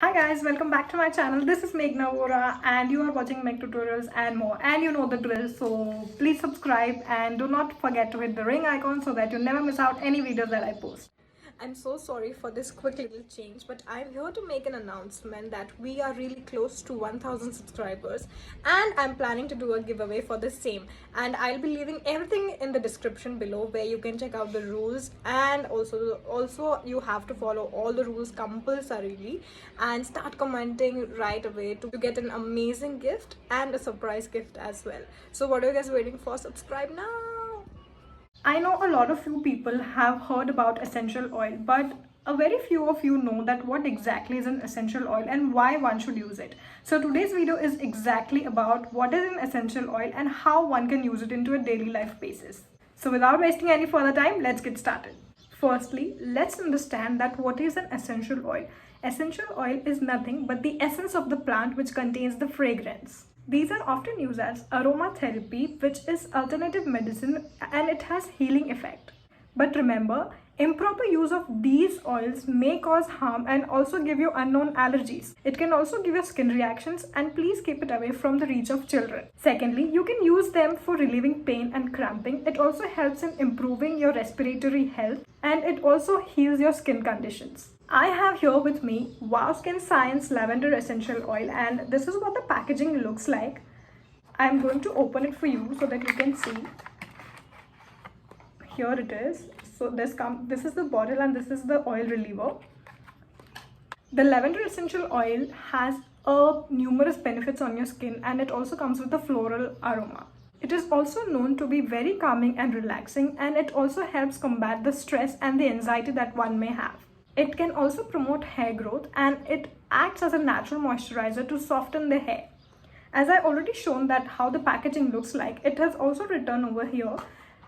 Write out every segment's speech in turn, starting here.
Hi guys, welcome back to my channel. This is Meghna Vora and you are watching Meg Tutorials and more. And you know the drill, so please subscribe and do not forget to hit the ring icon so that you never miss out any videos that I post. I'm so sorry for this quick little change, but I'm here to make an announcement that we are really close to 1000 subscribers and I'm planning to do a giveaway for the same. And I'll be leaving everything in the description below where you can check out the rules, and also you have to follow all the rules compulsorily and start commenting right away to get an amazing gift and a surprise gift as well. So what are you guys waiting for? Subscribe now. I know a lot of you people have heard about essential oil, but a very few of you know that what exactly is an essential oil and why one should use it. So today's video is exactly about what is an essential oil and how one can use it into a daily life basis. So without wasting any further time, let's get started. Firstly, let's understand that what is an essential oil. Essential oil is nothing but the essence of the plant which contains the fragrance. These are often used as aromatherapy, which is alternative medicine, and it has healing effect. But remember, improper use of these oils may cause harm and also give you unknown allergies. It can also give you skin reactions, and please keep it away from the reach of children. Secondly, you can use them for relieving pain and cramping. It also helps in improving your respiratory health, and it also heals your skin conditions. I have here with me Wow Skin Science Lavender Essential Oil, and this is what the packaging looks like. I'm going to open it for you so that you can see. Here it is. So this is the bottle and this is the oil reliever. The lavender essential oil has numerous benefits on your skin, and it also comes with a floral aroma. It is also known to be very calming and relaxing, and it also helps combat the stress and the anxiety that one may have. It can also promote hair growth, and it acts as a natural moisturizer to soften the hair. As I already shown that how the packaging looks like, it has also written over here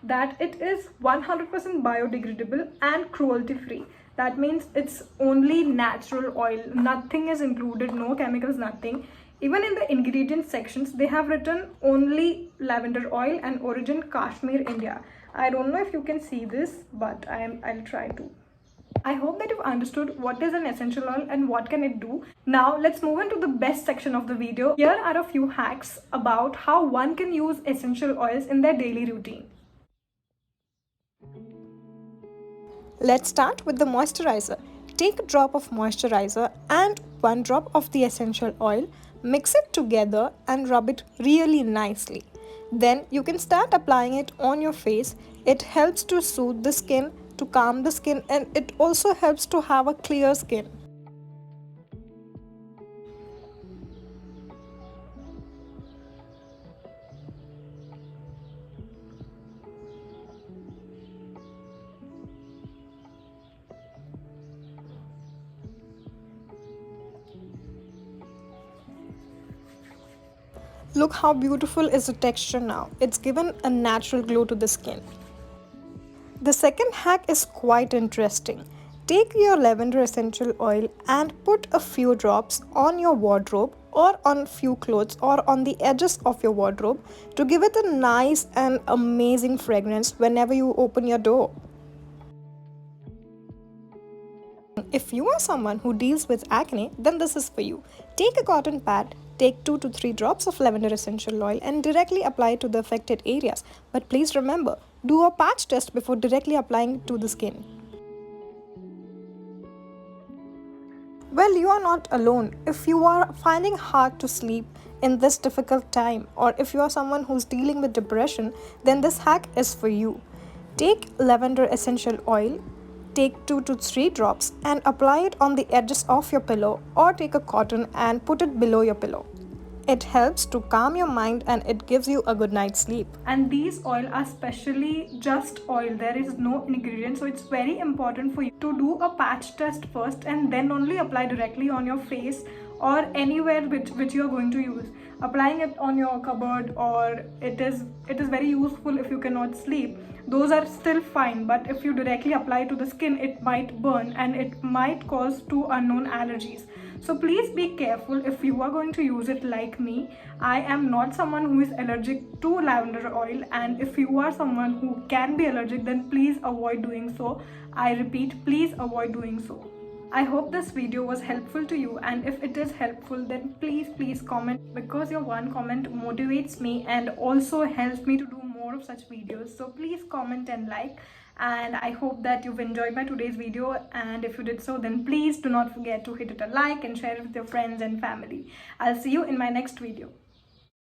that it is 100% biodegradable and cruelty free. That means it's only natural oil, nothing is included, no chemicals, nothing. Even in the ingredient sections, they have written only lavender oil and origin Kashmir, India. I don't know if you can see this, but I'll try to. I hope that you've understood what is an essential oil and what can it do. Now let's move into the best section of the video. Here are a few hacks about how one can use essential oils in their daily routine. Let's start with the moisturizer. Take a drop of moisturizer and 1 drop of the essential oil, mix it together and rub it really nicely. Then you can start applying it on your face. It helps to soothe the skin, to calm the skin, and it also helps to have a clear skin. Look how beautiful is the texture now. It's given a natural glow to the skin. The second hack is quite interesting. Take your lavender essential oil and put a few drops on your wardrobe or on few clothes or on the edges of your wardrobe to give it a nice and amazing fragrance whenever you open your door. If you are someone who deals with acne, then this is for you. Take a cotton pad, take 2 to 3 drops of lavender essential oil and directly apply it to the affected areas. But please remember, do a patch test before directly applying to the skin. Well, you are not alone. If you are finding hard to sleep in this difficult time, or if you are someone who's dealing with depression, then this hack is for you. Take lavender essential oil, take 2 to 3 drops and apply it on the edges of your pillow, or take a cotton and put it below your pillow. It helps to calm your mind and it gives you a good night's sleep. And these oil are specially just oil, there is no ingredient, so it's very important for you to do a patch test first and then only apply directly on your face or anywhere which you are going to use. Applying it on your cupboard, or it is very useful if you cannot sleep, those are still fine, but if you directly apply to the skin, it might burn and it might cause 2 unknown allergies. So please be careful if you are going to use it. Like me, I am not someone who is allergic to lavender oil, and if you are someone who can be allergic, then please avoid doing so. I repeat, please avoid doing so. I hope this video was helpful to you, and if it is helpful, then please comment, because your one comment motivates me and also helps me to do more of such videos. So please comment and like, and I hope that you've enjoyed my today's video, and if you did so, then please do not forget to hit it a like and share it with your friends and family. I'll see you in my next video.